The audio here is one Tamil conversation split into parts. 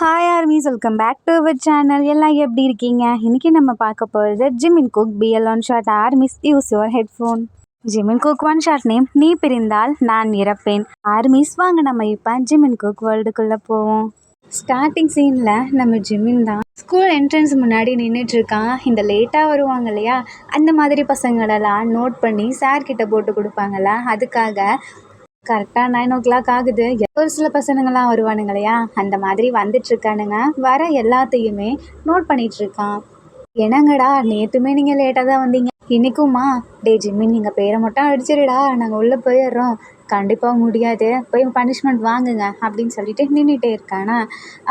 Hi armies, welcome back to our channel. எல்லாம் எப்படி இருக்கீங்க? இன்றைக்கி நம்ம பார்க்க போகிறது Jimin Kook BL one shot. Armies, use your headphone. Jimin Kook one shot name, நீ பிரிந்தால் நான் இறப்பேன். ஆர்மீஸ், வாங்க நம்ம இப்போ ஜிமின் குக் வேர்ல்டுக்குள்ளே போவோம். ஸ்டார்டிங் சீனில் நம்ம ஜிமின் தான் ஸ்கூல் என்ட்ரன்ஸ் முன்னாடி நின்றுட்டுருக்கான். இந்த லேட்டாக வருவாங்க இல்லையா, அந்த மாதிரி பசங்களெல்லாம் நோட் பண்ணி சார்கிட்ட போட்டு கொடுப்பாங்கள்ல, அதுக்காக கரெக்டாக 9 o'clock ஆகுது. ஒரு சில பசங்கள்லாம் வருவானுங்க இல்லையா, அந்த மாதிரி வந்துட்டுருக்கானுங்க. வர எல்லாத்தையுமே நோட் பண்ணிகிட்ருக்கான். என்னங்கடா, நேற்றுமே நீங்கள் லேட்டாக தான் வந்தீங்க, இன்றைக்குமா? டே ஜிம்மின், நீங்கள் பேரை மட்டும் அடிச்சிடுடா, நாங்கள் உள்ளே போயிடுறோம். கண்டிப்பாக முடியாது, போய் பனிஷ்மெண்ட் வாங்குங்க அப்படின்னு சொல்லிட்டு நின்றுட்டே இருக்கானா.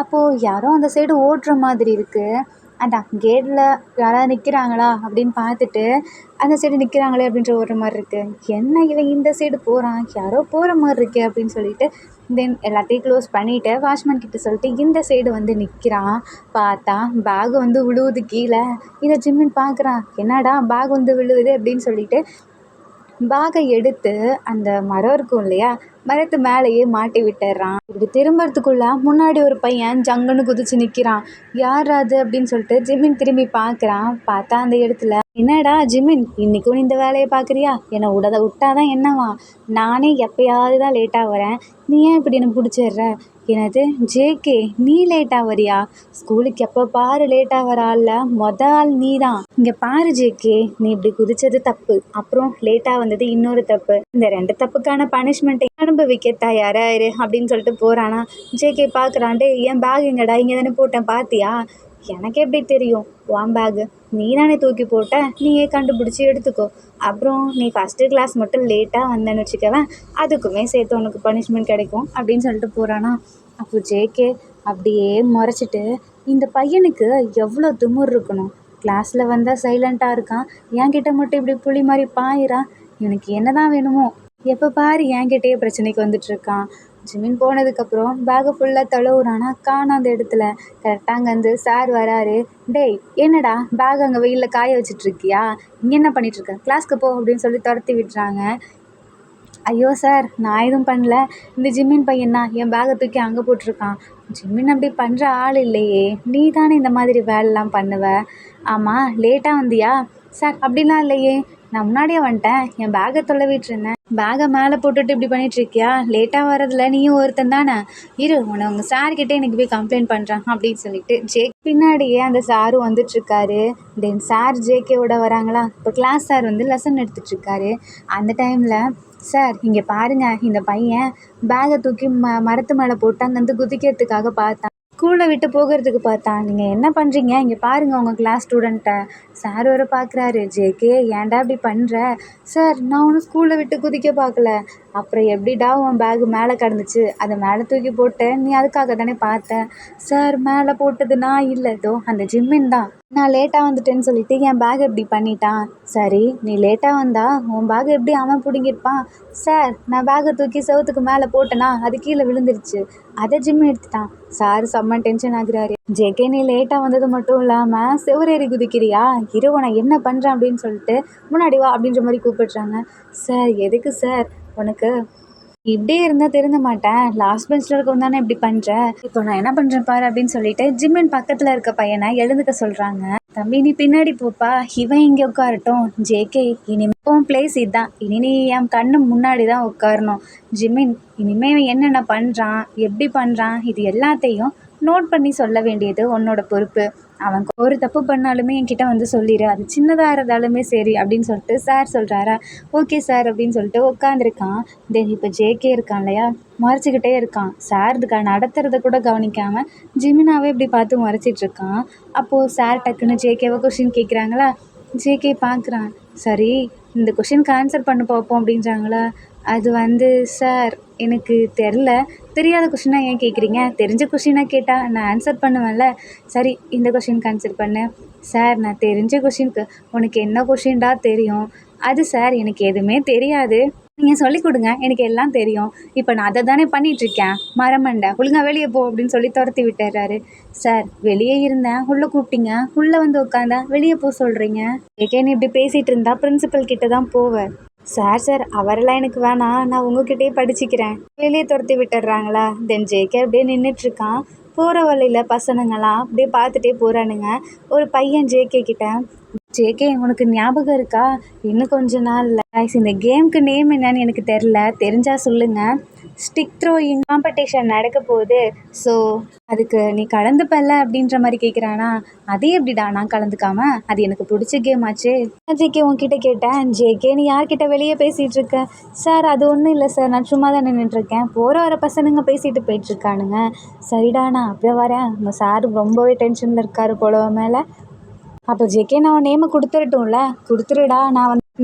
அப்போது யாரோ அந்த சைடு ஓட்டுற மாதிரி இருக்குது. அதான் கேட்டில் யாராவது நிற்கிறாங்களா அப்படின்னு பார்த்துட்டு அந்த சைடு நிற்கிறாங்களே அப்படின்ற ஒரு மாதிரி இருக்குது. என்ன இவன் இந்த சைடு போகிறான், யாரோ போகிற மாதிரி இருக்கே அப்படின்னு சொல்லிட்டு தென் எல்லாத்தையும் க்ளோஸ் பண்ணிவிட்டு வாட்ச்மேன் கிட்ட சொல்லிட்டு இந்த சைடு வந்து நிற்கிறான். பார்த்தா பேக் வந்து விழுவுது கீழே. இதை ஜிம்மின் பார்க்குறான். என்னடா பேக் வந்து விழுவுது அப்படின்னு சொல்லிட்டு பேகை எடுத்து அந்த மரம் இருக்கும் இல்லையா, மரத்து மேலேயே மாட்டி விட்டுறான். இப்படி திரும்புறதுக்குள்ள முன்னாடி ஒரு பையன் ஜங்குன்னு குதிச்சு நிற்கிறான். யார் அது அப்படின்னு சொல்லிட்டு ஜிம்மின் திரும்பி பார்க்குறான். பார்த்தா அந்த இடத்துல, என்னடா ஜிம்மின், இன்றைக்கும் இந்த வேலையை பார்க்குறியா? என்னை விட்டாதான் என்னவா? நானே எப்பயாவது தான் லேட்டாக வரேன், நீ ஏன் இப்படி எனக்கு பிடிச்சிடுற? என்னது ஜேகே, நீ லேட்டாக வரியா? ஸ்கூலுக்கு எப்போ பாரு லேட்டாக வர ஆள் ஆள் நீ தான். இங்கே பாரு ஜேகே, நீ இப்படி குதிச்சது தப்பு, அப்புறம் லேட்டாக வந்தது இன்னொரு தப்பு. இந்த 2 தப்புக்கான பனிஷ்மெண்ட்டை அனுபவிக்க தயாரா இரு அப்படின்னு சொல்லிட்டு போகிறானா. ஜேகே பார்க்குறான்ட்டு, என் பேக் எங்கடா? இங்கே தானே போட்டேன், பார்த்தியா? எனக்கு எப்படி தெரியும்? உன் பேகு நீ தானே தூக்கி போட்ட, நீயே கண்டுபிடிச்சி எடுத்துக்கோ. அப்புறம் நீ ஃபஸ்ட்டு கிளாஸ் மட்டும் லேட்டாக வந்தேன்னு வச்சுக்கவேன், அதுக்குமே சேர்த்து உனக்கு பனிஷ்மெண்ட் கிடைக்கும் அப்படின்னு சொல்லிட்டு போகிறானா. அப்போ ஜேகே அப்படியே முறைச்சிட்டு, இந்த பையனுக்கு எவ்வளோ திமிர் இருக்கணும், கிளாஸில் வந்தால் சைலண்ட்டாக இருக்கான், என்கிட்ட மட்டும் இப்படி புலி மாதிரி பாயிறான், இவனுக்கு என்ன தான் வேணுமோ, எப்போ பாரு என்கிட்டயே பிரச்சனைக்கு வந்துட்டுருக்கான். ஜிமின் போனதுக்கப்புறம் பேகை ஃபுல்லாக தழுவுறானா, காணாத அந்த இடத்துல. கரெக்டாக அங்கேருந்து சார் வராரு. டேய், என்னடா பேக் அங்கே வெயிலில் காய வச்சிட்ருக்கியா? இங்கே என்ன பண்ணிகிட்ருக்க? கிளாஸ்க்கு போ அப்படின்னு சொல்லி துரத்தி விட்டுறாங்க. ஐயோ சார், நான் எதுவும் பண்ணல, இந்த ஜிம்மின் பையன் தான் என் பேகை தூக்கி அங்கே போட்டிருக்கான். ஜிம்மின் அப்படி பண்ணுற ஆள் இல்லையே, நீ தானே இந்த மாதிரி வேலைலாம் பண்ணுவ. ஆமாம், லேட்டாக வந்தியா? சார் அப்படிலாம் இல்லையே, நான் முன்னாடியே வந்துட்டேன், என் பேகை தொலைவிட்டு இருந்தேன். பேகை மேலே போட்டுட்டு இப்படி பண்ணிகிட்ருக்கியா? லேட்டாக வரதில்ல நீயும் ஒருத்தன் தானே, இரு உன்னை உங்கள் சார்கிட்டே எனக்கு போய் கம்ப்ளைண்ட் பண்ணுறேன் அப்படின்னு சொல்லிட்டு பின்னாடியே அந்த சாரும் வந்துட்டுருக்காரு. தென் சார் ஜேகேவோட வராங்களா. இப்போ கிளாஸ் சார் வந்து லெசன் எடுத்துகிட்ருக்காரு. அந்த டைமில், சார் இங்கே பாருங்கள், இந்த பையன் பேகை தூக்கி மரத்து மேலே போட்டு அங்கேருந்து குதிக்கிறதுக்காக பார்த்தான், ஸ்கூலை விட்டு போகிறதுக்கு பார்த்தான். நீங்கள் என்ன பண்ணுறீங்க? இங்கே பாருங்கள் உங்கள் கிளாஸ் ஸ்டூடெண்ட்டை. சார் வர பார்க்குறாரு. ஜேகே, ஏன்டா இப்படி பண்ணுற? சார், நான் ஒன்றும் ஸ்கூலை விட்டு குதிக்க பார்க்கல. அப்புறம் எப்படிடா உன் பேகு மேலே கிடந்துச்சு? அதை மேலே தூக்கி போட்டு நீ அதுக்காக தானே பார்த்த? சார், மேலே போட்டது நான் இல்லை, தோ அந்த ஜிம்மின் தான். நான் லேட்டாக வந்துட்டேன்னு சொல்லிட்டு என் பேக் எப்படி பண்ணிட்டான். சரி, நீ லேட்டாக வந்தா உன் பேக் எப்படி அவன் பிடுங்கிருப்பான்? சார், நான் பேகை தூக்கி செவத்துக்கு மேலே போட்டேனா, அது கீழே விழுந்துருச்சு, அதை ஜிம்மி எடுத்துட்டான். சார் செம்ம டென்ஷன் ஆகுறாரு. ஜேகே, நீ லேட்டாக வந்தது மட்டும் இல்லாமல் செவரேறி குதிக்கிறியா? இரு உன்னை என்ன பண்ணுறேன் அப்படின்னு சொல்லிட்டு முன்னாடி வா அப்படின்ற மாதிரி கூப்பிடுறாங்க. சார், எதுக்கு சார்? உனக்கு இப்படியே இருந்தால் திருந்த மாட்டேன், லாஸ்ட் பெஞ்சில் இருக்கவன் தானே இப்படி பண்ணுற, இப்போ நான் என்ன பண்ணுறேன் பாரு அப்படின்னு சொல்லிட்டு ஜிம்மின் பக்கத்தில் இருக்க பையனை எழுந்துக்க சொல்கிறாங்க. தம்பி, நீ பின்னாடி போப்பா, இவன் இங்கே உட்காரட்டும். ஜேகே, இனிமேல் பிளேஸ் இதுதான், இனி நீ என் கண்ணு முன்னாடி தான் உட்காரணும். ஜிம்மின், இனிமேல் இவன் என்னென்ன பண்ணுறான், எப்படி பண்ணுறான், இது எல்லாத்தையும் நோட் பண்ணி சொல்ல வேண்டியது உன்னோட பொறுப்பு. அவன் ஒரு தப்பு பண்ணாலுமே என்கிட்ட வந்து சொல்லிடு, அது சின்னதாக இருந்தாலுமே சரி அப்படின்னு சொல்லிட்டு சார் சொல்கிறாரா. ஓகே சார் அப்படின்னு சொல்லிட்டு உட்காந்துருக்கான். தென் இப்போ ஜேகே இருக்கான் இல்லையா, முறைச்சிக்கிட்டே இருக்கான். சார் இதுக்காக நடத்துறத கூட கவனிக்காமல் ஜிமினாவே இப்படி பார்த்து முறைச்சிட்ருக்கான். அப்போது சார் டக்குன்னு ஜேகேவை கொஷின் கேட்குறாங்களா. ஜேகே பார்க்குறான். சரி, இந்த கொஷினுக்கு ஆன்சர் பண்ண பார்ப்போம் அப்படின்றாங்களா. அது வந்து, சார் எனக்கு தெரியாத கொஷினாக ஏன் கேட்குறீங்க? தெரிஞ்ச கொஷினாக கேட்டால் நான் ஆன்சர் பண்ணுவேன்ல. சரி, இந்த கொஷினுக்கு ஆன்சர் பண்ணு. சார், நான் தெரிஞ்ச கொஷினுக்கு. உனக்கு என்ன கொஷின்டா தெரியும்? அது சார், எனக்கு எதுவுமே தெரியாது, நீங்கள் சொல்லிக் கொடுங்க, எனக்கு எல்லாம் தெரியும். இப்போ நான் அதை தானே பண்ணிகிட்ருக்கேன், மரமண்டை, ஒழுங்கா வெளியே போ அப்படின்னு சொல்லி துரத்தி விட்டுறாரு. சார், வெளியே இருந்தேன், உள்ளே கூப்பிட்டீங்க, உள்ளே வந்து உட்காந்தா வெளியே போக சொல்கிறீங்க. ஏகேன்னு இப்படி பேசிகிட்டு இருந்தா பிரின்சிபல் கிட்ட தான் போவேன். சார் அவரெல்லாம் எனக்கு வேணாம், நான் உங்ககிட்டயே படிச்சுக்கிறேன். வெளியே துரத்தி விட்டுடுறாங்களா. தென் ஜேகே அப்படியே நின்றுட்டுருக்கான். போகிற வழியில் பசங்களாம் அப்படியே பார்த்துட்டே போகிறானுங்க. ஒரு பையன் ஜேகே கிட்ட, ஜேகே உனக்கு ஞாபகம் இருக்கா, இன்னும் கொஞ்ச நாள்ல இந்த கேமுக்கு நேம் என்னன்னு எனக்கு தெரிஞ்சா சொல்லுங்க, ஸ்டிக் த்ரோயிங் காம்படிஷன் நடக்க போகுது, ஸோ அதுக்கு நீ கலந்துப்பல்ல அப்படின்ற மாதிரி கேட்குறானா. அதே எப்படிடா நான் கலந்துக்காம, அது எனக்கு பிடிச்ச கேம் ஆச்சு. ஜேகே உன்கிட்ட கேட்டேன், ஜேகே நீ யார்கிட்ட வெளியே பேசிகிட்டு இருக்க? சார் அது ஒன்றும் இல்லை சார், நான் சும்மா தான் நின்றுட்டுருக்கேன், போகிற வர பசங்க பேசிட்டு போயிட்டுருக்கானுங்க. சரிடா நான் அப்படியே வரேன், உங்கள் சார் ரொம்பவே டென்ஷனில் இருக்காரு போல மேலே. அப்போ ஜேகே நான் உன் நேமை கொடுத்துடட்டும்ல, கொடுத்துருடா,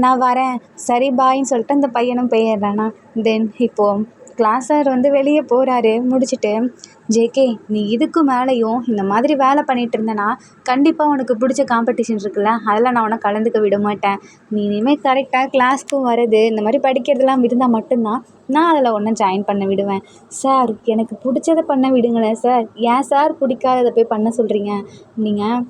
நான் வரேன், சரி பாயின்னு சொல்லிட்டு அந்த பையனும் போயிடுறானா. தென் இப்போது கிளாஸ் சார் வெளியே போகிறாரு. முடிச்சுட்டு, ஜேகே நீ இதுக்கு மேலேயும் இந்த மாதிரி வேலை பண்ணிகிட்டு இருந்தேன்னா கண்டிப்பாக உனக்கு பிடிச்ச காம்படிஷன் இருக்குல்ல, அதில் நான் உன்னை கலந்துக்க விட மாட்டேன். நீ இனிமேல் கரெக்டாக கிளாஸ்க்கும் வரது இந்த மாதிரி படிக்கிறதுலாம் இருந்தால் மட்டும்தான் நான் அதில் ஒன்றை ஜாயின் பண்ண விடுவேன். சார் எனக்கு பிடிச்சதை பண்ண விடுங்களேன் சார், ஏன் சார் பிடிக்காததை போய் பண்ண சொல்கிறீங்க நீங்கள்?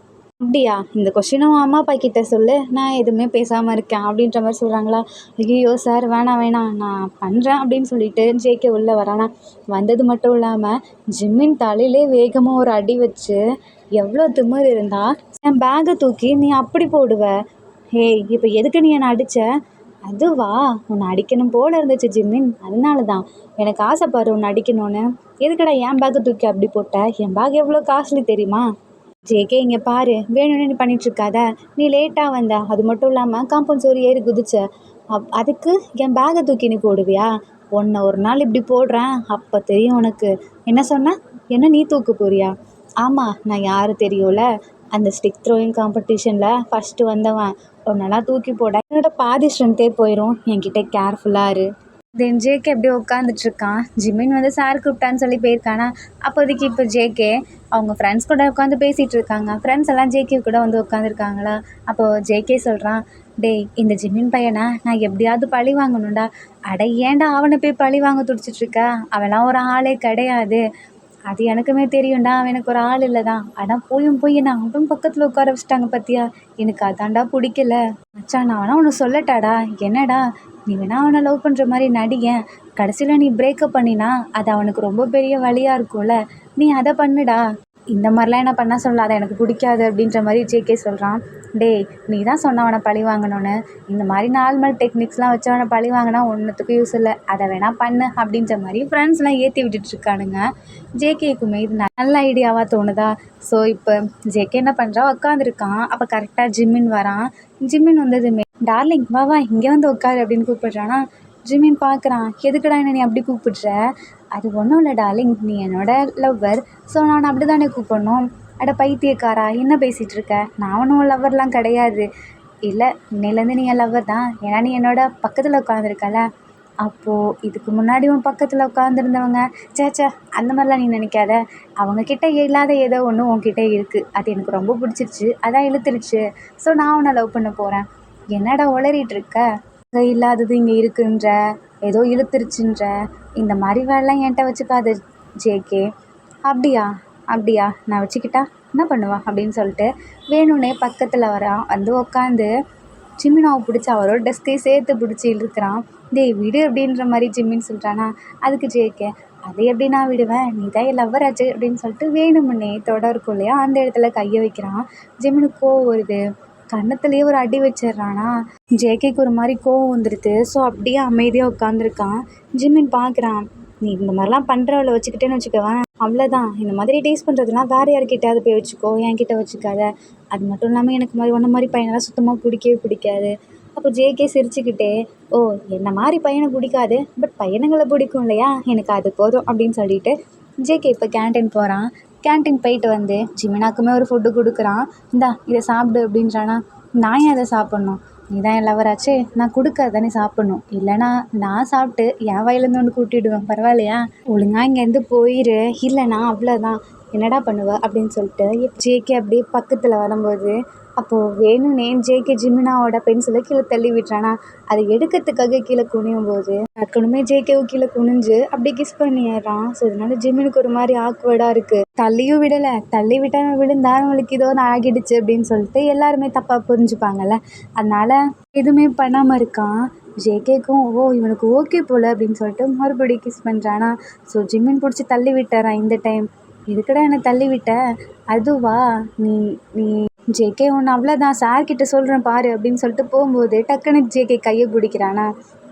அப்படியா, இந்த கொஸ்டினும் அம்மா அப்பா கிட்ட சொல்லு, நான் எதுவுமே பேசாமல் இருக்கேன் அப்படின்ற மாதிரி சொல்கிறாங்களா. ஐயோ சார் வேணாம் நான் பண்ணுறேன் அப்படின்னு சொல்லிட்டு ஜேகே உள்ளே வரானா. வந்தது மட்டும் இல்லாமல் ஜிம்மின் தலையிலே வேகமாக ஒரு அடி வச்சு, எவ்வளோ திமிரு இருந்தால் என் பேக்கை தூக்கி நீ அப்படி போடுவ, ஹேய் இப்போ எதுக்கு நீ என்னை அடித்த? அதுவா, உன்னை அடிக்கணும் போல இருந்துச்சு ஜிம்மின், அதனால தான் எனக்கு ஆசைப்பாரு உன்னை அடிக்கணும்னு. எதுக்கடா என் பேக்கை தூக்கி அப்படி போட்ட? என் பேக் எவ்வளோ காஸ்ட்லி தெரியுமா? ஜேகே இங்கே பாரு, வேணும்னு நீ பண்ணிகிட்ருக்காத, நீ லேட்டாக வந்த, அது மட்டும் இல்லாமல் காம்பவுண்ட் சுவர் ஏறி குதிச்ச, அதுக்கு என் பேக்கை தூக்கி நீ போடுவியா? உன்னை ஒரு நாள் இப்படி போடுறேன், அப்போ தெரியும் உனக்கு. என்ன சொன்ன? என்ன நீ தூக்க போறியா? ஆமாம் நான் யார் தெரியும்ல, அந்த ஸ்டிக் த்ரோயிங் காம்படிஷனில் ஃபஸ்ட்டு வந்தவன், உன்னெல்லாம் தூக்கி போட என்னோட பாதி ஸ்ட்ரென்த்தே போயிடும், என்கிட்ட கேர்ஃபுல்லாக இரு. தென் ஜேகே அப்படியே உட்காந்துட்ருக்கான். ஜிமின் சார் கூப்பிட்டான்னு சொல்லி போயிருக்கானா. அப்போதைக்கு இப்போ ஜேகே அவங்க ஃப்ரெண்ட்ஸ் கூட உட்காந்து பேசிகிட்டு இருக்காங்க. ஃப்ரெண்ட்ஸ் எல்லாம் ஜேகே கூட உட்காந்துருக்காங்களா. அப்போது ஜேகே சொல்கிறான், டேய் இந்த ஜிமின் பையனை நான் எப்படியாவது பழி வாங்கணும்டா. அட ஏன்டா அவனை போய் பழி வாங்க துடிச்சிட்ருக்க, அவன்லாம் ஒரு ஆளே கிடையாது, அது எனக்குமே தெரியும்டா, அவன் எனக்கு ஒரு ஆள் இல்லை தான். ஆனால் போய் நான் அவன் பக்கத்தில் உட்கார வச்சுட்டாங்க பார்த்தியா, எனக்கு அதான்டா பிடிக்கல. மச்சான் நான் வேணா ஒன்று சொல்லட்டாடா. என்னடா? நீ வேணா அவனை லவ் பண்ணுற மாதிரி நடிகன், கடைசியில் நீ பிரேக்கப் பண்ணினா அது அவனுக்கு ரொம்ப பெரிய வழியாக இருக்கும்ல, நீ அதை பண்ணுடா. இந்த மாதிரிலாம் என்ன பண்ண சொல்லாத, எனக்கு பிடிக்காது அப்படின்ற மாதிரி ஜேகே சொல்கிறான். டேய் நீ தான் சொன்ன அவனை பழி வாங்கணும்னு, இந்த மாதிரி நார்மல் டெக்னிக்ஸ்லாம் வச்சு அவனை பழி வாங்கினா ஒன்றுத்துக்கும் யூஸ் இல்லை, அதை வேணால் பண்ணு அப்படின்ற மாதிரி ஃப்ரெண்ட்ஸ்லாம் ஏற்றி விட்டுட்ருக்கானுங்க. ஜேகேக்குமே இது நல்ல ஐடியாவாக தோணுதா. ஸோ இப்போ ஜேகே என்ன பண்ணுறா, உட்காந்துருக்கான். அப்போ கரெக்டாக ஜிம்மின் வரான். ஜிம்மின் வந்ததுமே, டார்லிங் வா இங்கே உட்காரு அப்படின்னு கூப்பிடுறானா. ஜிம்மின் பார்க்குறான், எதுக்குடா என்ன நீ அப்படி கூப்பிடுற? அது ஒன்றும் இல்லை டார்லிங், நீ என்னோட லவ்வர், ஸோ நான் அப்படி தானே கூப்பிடணும். அட பைத்தியக்காரா என்ன பேசிகிட்டு இருக்க, நான் ஒன்றும் லவ்வர்லாம் கிடையாது. இல்லை இன்னையிலேருந்து நீ என் லவ்வர் தான், ஏன்னா நீ என்னோட பக்கத்தில் உட்காந்துருக்கல. அப்போது இதுக்கு முன்னாடி உன் பக்கத்தில் உட்காந்துருந்தவங்க, சேச்சே அந்த மாதிரிலாம் நீ நினைக்காத, அவங்கக்கிட்ட இல்லாத ஏதோ ஒன்று உன்கிட்ட இருக்குது, அது எனக்கு ரொம்ப பிடிச்சிருச்சு, அதான் இழுத்துருச்சு, ஸோ நான் உன்னை லவ் பண்ண போகிறேன். என்னடா உளறிட்டு இருக்க, அங்கே இல்லாதது இங்கே இருக்குன்ற, ஏதோ இழுத்துருச்சுன்ற, இந்த மாதிரி வேலைலாம் என்கிட்ட வச்சுக்காது ஜேகே. அப்படியா நான் வச்சுக்கிட்டா என்ன பண்ணுவா அப்படின்னு சொல்லிட்டு வேணும்னே பக்கத்தில் வரான். உட்காந்து ஜிம்மினாவை பிடிச்சி அவரோட டெஸ்க்கையும் சேர்த்து பிடிச்சி இழுக்கிறான். டேய் விடு அப்படின்ற மாதிரி ஜிம்மின்னு சொல்கிறானா. அதுக்கு ஜேகே, அதை எப்படி நான் விடுவேன், நீ தான் என் லவ்வர் ஆச்சு அப்படின்னு சொல்லிட்டு வேணுமுன்னே தொடர்க்கும் இல்லையா அந்த இடத்துல கையை வைக்கிறான். ஜிம்மினுக்கு கோவம் வருது, கன்னத்துலேயே ஒரு அடி வச்சிடுறானா. ஜேகேக்கு ஒரு மாதிரி கோவம் வந்துடுது. ஸோ அப்படியே அமைதியாக உட்காந்துருக்கான். ஜிம்மின் பார்க்குறான், நீ இந்த மாதிரிலாம் பண்ணுறவளை வச்சுக்கிட்டேன்னு வச்சுக்கவேன், அவ்வளோதான், இந்த மாதிரி டேஸ் பண்ணுறதுலாம் வேறு யார்கிட்டயாவது போய் வச்சுக்கோ, என்கிட்ட வச்சுக்காத. அது மட்டும் இல்லாமல் எனக்கு ஒன்றை மாதிரி பையனெல்லாம் சுத்தமாக பிடிக்கவே பிடிக்காது. அப்போ ஜேகே சிரிச்சுக்கிட்டே, ஓ என்ன மாதிரி பையனை பிடிக்காது, பட் பையனுங்களை பிடிக்கும் இல்லையா, எனக்கு அது போதும் அப்படின்னு சொல்லிட்டு ஜேகே இப்போ கேன்டீன் போகிறான். கேன்டீன் போயிட்டு ஜிமினாக்குமே ஒரு ஃபுட்டு கொடுக்குறான். இந்தா இதை சாப்பிடு அப்படின்றானா. நான் ஏன் அதை சாப்பிட்ணும், நீ தான் என் லவராச்சே, நான் கொடுக்கறத நீ சாப்பிட்ணும், இல்லைனா நான் சாப்பிட்டு என் வயலேருந்து ஒன்று கூட்டிவிடுவேன், பரவாயில்லையா, ஒழுங்காக இங்கேருந்து போயிரு, இல்லைனா அவ்வளோதான், என்னடா பண்ணுவ அப்படின்னு சொல்லிட்டு ஜேகே அப்படியே பக்கத்தில் வரும்போது அப்போது வேணும்னே ஜேகே ஜிமினாவோட பென்சிலை கீழே தள்ளி விட்டுறானா. அதை எடுக்கிறதுக்காக கீழே குனியும் போது டக்குனுமே ஜேகேவும் கீழே குனிஞ்சு அப்படியே கிஸ் பண்ணிடுறான். ஸோ இதனால ஜிமினுக்கு ஒரு மாதிரி ஆக்வர்டாக இருக்குது. தள்ளியும் விடலை, தள்ளி விட்டால் விழுந்தா அவங்களுக்கு ஏதோ ஒன்று ஆகிடுச்சு அப்படின்னு சொல்லிட்டு எல்லாருமே தப்பாக புரிஞ்சுப்பாங்கல்ல, அதனால் எதுவுமே பண்ணாமல் இருக்கான். ஜேகேக்கும் ஓ இவனுக்கு ஓகே போல் அப்படின்னு சொல்லிட்டு மறுபடியும் கிஸ் பண்ணுறானா. ஸோ ஜிம்மின் பிடிச்சி தள்ளி விட்டுறான் இந்த டைம். எதுக்குடா என்னை தள்ளி விட்ட? அதுவா? நீ நீ ஜேகே ஒன்று அவ்வளோதான், சார்கிட்ட சொல்கிறேன் பாரு அப்படின்னு சொல்லிட்டு போகும்போது டக்குன்னு ஜேகே கையை பிடிக்கிறானா.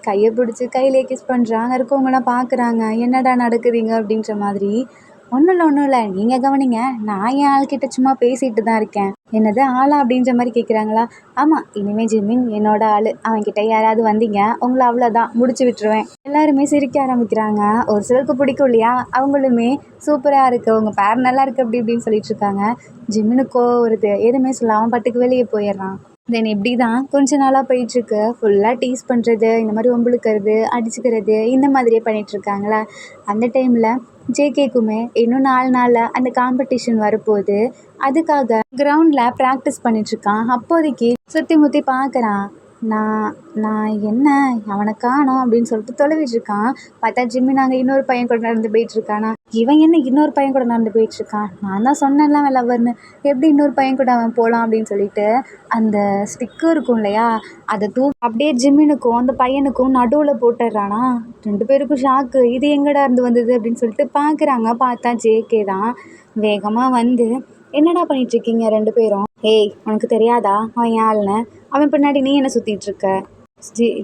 கையை பிடிச்சி கையிலே கிஸ் பண்ணுறான். அங்கே இருக்கவங்களாம் பார்க்குறாங்க, என்னடா நடக்குதுங்க அப்படின்ற மாதிரி. ஒன்றும் இல்லை, நீங்கள் கவனிங்க, நான் என் ஆள்கிட்ட சும்மா பேசிட்டு தான் இருக்கேன். என்னது ஆளா அப்படின்ற மாதிரி கேட்குறாங்களா. ஆமாம், இனிமேல் ஜிமின் என்னோட ஆள், அவன்கிட்ட யாராவது வந்தீங்க உங்களை அவ்வளோதான் முடிச்சு விட்டுருவேன். எல்லாருமே சிரிக்க ஆரம்பிக்கிறாங்க. ஒரு சிலருக்கு பிடிக்கும் இல்லையா, அவங்களுமே சூப்பராக இருக்குது, உங்கள் பேர் நல்லா இருக்குது அப்படி இப்படின்னு சொல்லிட்டு இருக்காங்க. ஜிம்மினுக்கோ வருது, எதுவுமே சொல்ல அவன் பாட்டுக்கு வெளியே போயிடுறான். தென் இப்படி தான் கொஞ்ச நாளாக போயிட்டுருக்கு. ஃபுல்லாக டீஸ் பண்ணுறது, இந்த மாதிரி வம்பிழுக்கிறது, அடிச்சுக்கிறது, இந்த மாதிரியே பண்ணிகிட்ருக்காங்களா. அந்த டைமில் ஜேகேக்குமே இன்னும் 4 நாளில் அந்த காம்படிஷன் வரப்போகுது. அதுக்காக கிரவுண்டில் ப்ராக்டிஸ் பண்ணிகிட்ருக்கான். அப்போதைக்கு சுற்றி முற்றி பார்க்குறான். நான் நான் என்ன அவனை காணோம் அப்படின்னு சொல்லிட்டு தொலைவிட்ருக்கான். பார்த்தா ஜிம்மி நாங்கள் இன்னொரு பையன் கூட நடந்து போயிட்டுருக்கானா. இவன் என்ன இன்னொரு பையன் கூட நடந்து போயிட்டுருக்கான், நான் தான் சொன்னேன்ல அவன் லவ்வர்னு, எப்படி இன்னொரு பையன் கூட அவன் போகலாம் அப்படின்னு சொல்லிட்டு அந்த ஸ்டிக்கு இருக்கும் இல்லையா, அதை அப்படியே ஜிம்மினுக்கும் அந்த பையனுக்கும் நடுவில் போட்டுடுறானா. 2 பேருக்கும் ஷாக்கு, இது எங்கடா இருந்து வந்தது அப்படின்னு சொல்லிட்டு பார்க்குறாங்க. பார்த்தா ஜேகே தான். வேகமாக வந்து என்னடா பண்ணிகிட்ருக்கீங்க 2 பேரும்? ஏய் உனக்கு தெரியாதா அவன் யாழ்னு? அவன் பின்னாடி நீ என்ன சுற்றிட்டுருக்க?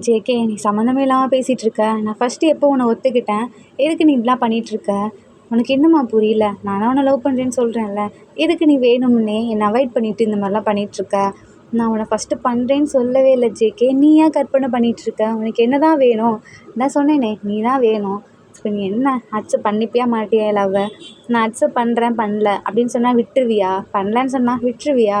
ஜேகே நீ சம்மந்தமே இல்லாமல் பேசிகிட்ருக்க. நான் ஃபஸ்ட்டு எப்போ உன்னை ஒத்துக்கிட்டேன், எதுக்கு நீ இப்படிலாம் பண்ணிகிட்ருக்க? உனக்கு என்னம்மா புரியல? நானும் உன்னை லவ் பண்ணுறேன்னு சொல்கிறேன்ல, எதுக்கு நீ வேணும்னே என்னை அவாய்ட் பண்ணிவிட்டு இந்த மாதிரிலாம் பண்ணிகிட்ருக்க? நான் உன்னை ஃபஸ்ட்டு பண்ணுறேன்னு சொல்லவே இல்லை ஜேகே, நீ ஏன் கற்பனை பண்ணிகிட்ருக்க? உனக்கு என்ன தான் வேணும்? நான் சொன்னேனே நீ தான் வேணும். இப்போ நீ என்ன அக்செப்ட் பண்ணிப்பியா மாட்டியா லவ்வை? நான் அக்செப்ட் பண்ணுறேன் பண்ணல அப்படின்னு சொன்னால் விட்டுருவியா? பண்ணலன்னு சொன்னால் விட்டுருவியா?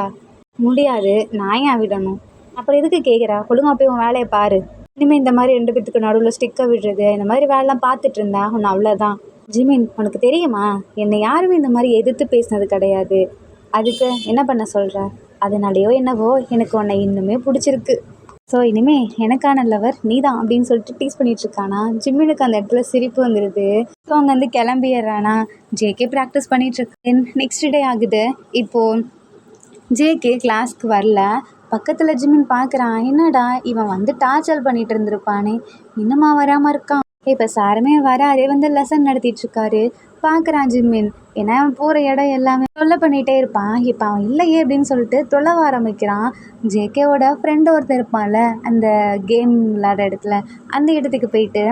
முடியாது, நான் ஏன் விடணும்? அப்புறம் எதுக்கு கேட்குறா? ஒழுங்கா போய் உன் வேலையை பாரு. இனிமேல் இந்த மாதிரி 2 பேத்துக்கு நடுவில் ஸ்டிக்கை விடுறது, இந்த மாதிரி வேலைலாம் பார்த்துட்டு இருந்தா உன்னை அவ்வளோதான். ஜிமின் உனக்கு தெரியுமா, என்னை யாருமே இந்த மாதிரி எதிர்த்து பேசினது கிடையாது. அதுக்கு என்ன பண்ண சொல்கிற? அதனாலேயோ என்னவோ எனக்கு உன்னை இன்னுமே பிடிச்சிருக்கு. ஸோ இனிமே எனக்கான லவர் நீ தான் அப்படின்னு சொல்லிட்டு டீஸ் பண்ணிகிட்ருக்கானா. ஜிம்மினுக்கு அந்த இடத்துல சிரிப்பு வந்துடுது. ஸோ அங்கே வந்து கிளம்பிடுறானா. ஜேகே ப்ராக்டிஸ் பண்ணிகிட்ருக்கு. நெக்ஸ்ட் டே ஆகுது. இப்போது ஜேகே கிளாஸ்க்கு வரல. பக்கத்தில் ஜிம்மின் பார்க்குறான், என்னடா இவன் வந்து டார்ச்சர் பண்ணிகிட்டு இருந்திருப்பானே, இன்னுமா வராமல் இருக்கான். இப்போ சாருமே வராரே வந்து லெசன் நடத்திட்டுருக்காரு. பார்க்குறான் ஜிம்மின், ஏன்னா அவன் போகிற இடம் எல்லாமே தொல்லை பண்ணிகிட்டே இருப்பான். இப்போ அவன் இல்லையே அப்படின்னு சொல்லிட்டு தொல்லவ ஆரம்பிக்கிறான். ஜேகேவோட ஃப்ரெண்டு ஒருத்தர் இருப்பான்ல அந்த கேம் விளாட இடத்துல, அந்த இடத்துக்கு போயிட்டு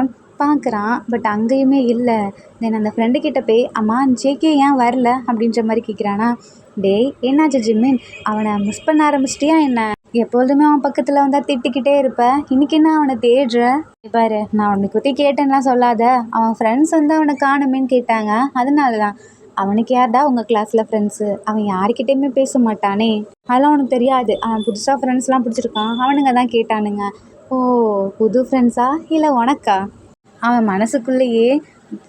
பார்க்குறான். பட் அங்கேயுமே இல்லை. தென் அந்த ஃப்ரெண்டுக்கிட்ட போய் அம்மா ஜேகே ஏன் வரல அப்படின்ற மாதிரி கேட்குறானா. டேய் என்னாச்சு ஜிம்மின், அவனை மிஸ் பண்ண ஆரம்பிச்சிட்டியா என்ன? எப்பொழுதுமே அவன் பக்கத்தில் வந்தால் திட்டிக்கிட்டே இருப்ப, இன்னைக்கு என்ன அவனை தேடுற? பாரு நான் அவனை பற்றி கேட்டேன்லாம் சொல்லாத, அவன் ஃப்ரெண்ட்ஸ் வந்து அவனை காணுமேன்னு கேட்டாங்க, அதனால தான். அவனுக்கு யார்டா உங்கள் கிளாஸில் ஃப்ரெண்ட்ஸு? அவன் யாருக்கிட்டேயுமே பேச மாட்டானே. அதெல்லாம் அவனுக்கு தெரியாது. அவன் புதுசாக ஃப்ரெண்ட்ஸ்லாம் பிடிச்சிருக்கான், அவனுங்க தான் கேட்டானுங்க. ஓ புது ஃப்ரெண்ட்ஸா இல்லை உனக்கா? அவன் மனசுக்குள்ளேயே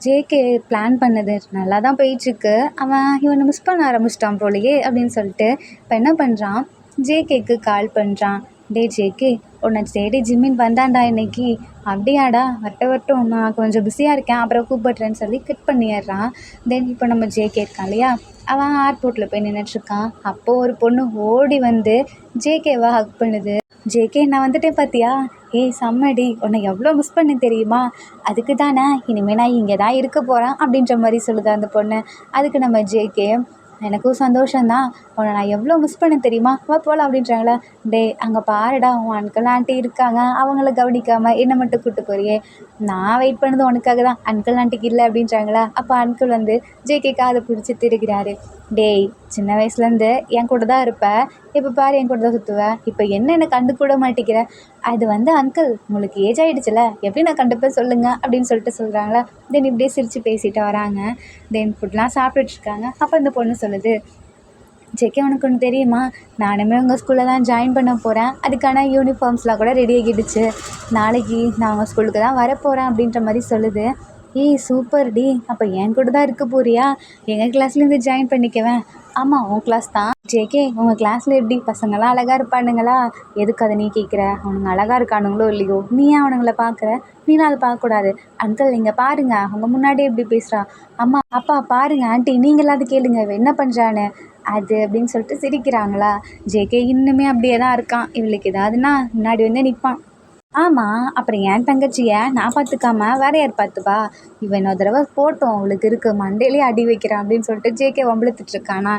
ஜேகே பிளான் பண்ணது நல்லா தான் போயிட்டுருக்கு, அவன் இவனை மிஸ் பண்ண ஆரம்பிச்சிட்டான் போலையே அப்படின்னு சொல்லிட்டு இப்போ என்ன பண்ணுறான், ஜேகேக்கு கால் பண்ணுறான். டே ஜேகே உன்னை தேடி ஜிம்மின் வந்தான்டா இன்னைக்கு. அப்படியாடா, வரட்டும் நான் கொஞ்சம் பிஸியாக இருக்கேன், அப்புறம் கூப்பிட்றேன்னு சொல்லி கட் பண்ணிடுறான். தென் இப்போ நம்ம ஜேகே இருக்கான் இல்லையா, அவன் ஏர்போர்ட்டில் போய் நின்றுட்டுருக்கான். அப்போது ஒரு பொண்ணு ஓடி வந்து ஜேகேவை ஹக் பண்ணுது. ஜேகே நான் வந்துட்டேன் பார்த்தியா? ஏய் செம்மடி, உன்னை எவ்வளோ மிஸ் பண்ண தெரியுமா? அதுக்கு தானே இனிமேல் நான் இங்கே தான் இருக்க போகிறேன் அப்படின்ற மாதிரி சொல்லுது அந்த பொண்ணு. அதுக்கு நம்ம ஜேகே எனக்கும் சந்தோஷந்தான், உன்னை நான் எவ்வளோ மிஸ் பண்ண தெரியுமா, வா போகலாம் அப்படின்றாங்களா. டே அங்கே பாருடா உன் அங்கிள் ஆண்டி இருக்காங்க, அவங்கள கவனிக்காமல் என்னை மட்டும் கூப்பிட்டு போறியே, நான் வெயிட் பண்ணது உனக்காக தான், அங்கிள் ஆண்டிக்கு இல்லை அப்படின்றாங்களா. அப்போ அங்கிள் வந்து ஜேகே காதை பிடிச்சி திருக்கிறாரு. டேய் சின்ன வயசுலேருந்து என் கூட தான் இருப்ப, இப்போ பாரு என் கூட தான் சுற்றுவேன், இப்போ என்ன கண்டு கூட மாட்டேங்கிற? அது வந்து அங்கிள் உங்களுக்கு ஏஜ் ஆகிடுச்சுல, எப்படி நான் கண்டுப்பேன் சொல்லுங்கள் அப்படின்னு சொல்லிட்டு சொல்கிறாங்களா. தென் இப்படியே சிரித்து பேசிட்டு வராங்க. தென் ஃபுட்லாம் சாப்பிட்டுட்ருக்காங்க. அப்போ இந்த பொண்ணு சொல்லுது, ஜேகே உனக்கு ஒன்று தெரியுமா, நானுமே உங்கள் ஸ்கூலில் தான் ஜாயின் பண்ண போகிறேன், அதுக்கான யூனிஃபார்ம்ஸ்லாம் கூட ரெடி ஆகிடுச்சு, நாளைக்கு நான் உங்கள் ஸ்கூலுக்கு தான் வரப்போகிறேன் அப்படின்ற மாதிரி சொல்லுது. ஏய் சூப்பர் டி, அப்போ என் கூட தான் இருக்க போறியா? எங்கள் கிளாஸ்லேருந்து ஜாயின் பண்ணிக்குவேன். ஆமாம் உன் கிளாஸ் தான். ஜேகே உங்கள் கிளாஸில் எப்படி பசங்களாம் அழகாக இருப்பானுங்களா? எதுக்கு அதை நீ கேட்குற? அவனுங்க அழகாக இருக்கானுங்களோ இல்லையோ, நீ ஏன் அவனுங்கள பார்க்குற? நீலாம் அதை பார்க்கக்கூடாது. அங்கிள் இங்கே பாருங்க, அவங்க முன்னாடி எப்படி பேசுகிறா. அம்மா அப்பா பாருங்க ஆண்டி, நீங்களாவது கேளுங்க இவ என்ன பண்ணுறான்னு அது அப்படின்னு சொல்லிட்டு சிரிக்கிறாங்களா. ஜேகே இன்னுமே அப்படியே தான் இருக்கான். இவளுக்கு ஏதாவதுன்னா முன்னாடி வந்து நிற்பான். ஆமாம், அப்புறம் என் தங்கச்சியை நான் பார்த்துக்காம வேற யார் பார்த்துப்பா? இவன் இன்னொரு தடவை போட்டோம் அவளுக்கு இருக்கு மண்டையிலேயே அடி வைக்கிறான் அப்படின்னு சொல்லிட்டு ஜேகே வம்பிழுத்துட்டு இருக்கானா.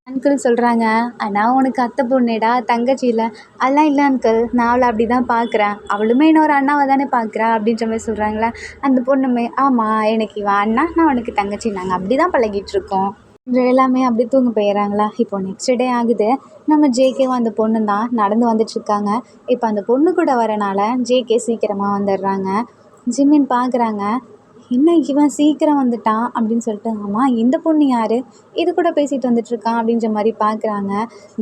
அங்கிள் சொல்கிறாங்க, ஆனால் உனக்கு அத்தை பொண்ணுடா தங்கச்சி இல்லை. அதெல்லாம் இல்லை அங்கிள், நான் அவளை அப்படி தான் பார்க்குறேன். அவளுமே இன்னொரு அண்ணாவை தானே பார்க்குறா அப்படின்ற மாதிரி சொல்கிறாங்களே. அந்த பொண்ணுமே ஆமாம் எனக்கு இவன் அண்ணா, நான் உனக்கு தங்கச்சி, நாங்கள் அப்படி தான் பழகிட்டு இருக்கோம். எல்லாமே அப்படி தூங்க போயிடறாங்களா. இப்போ நெக்ஸ்ட் டே ஆகுது. நம்ம ஜேகேவும் அந்த பொண்ணு தான் நடந்து வந்துட்டுருக்காங்க. இப்போ அந்த பொண்ணு கூட வரனால ஜேகே சீக்கிரமாக வந்துடுறாங்க. ஜிமின் பார்க்குறாங்க, என்ன இவன் சீக்கிரம் வந்துட்டான் அப்படின்னு சொல்லிட்டு. ஆமாம் இந்த பொண்ணு யார், இது கூட பேசிகிட்டு வந்துட்டுருக்கான் அப்படின்ற மாதிரி பார்க்குறாங்க.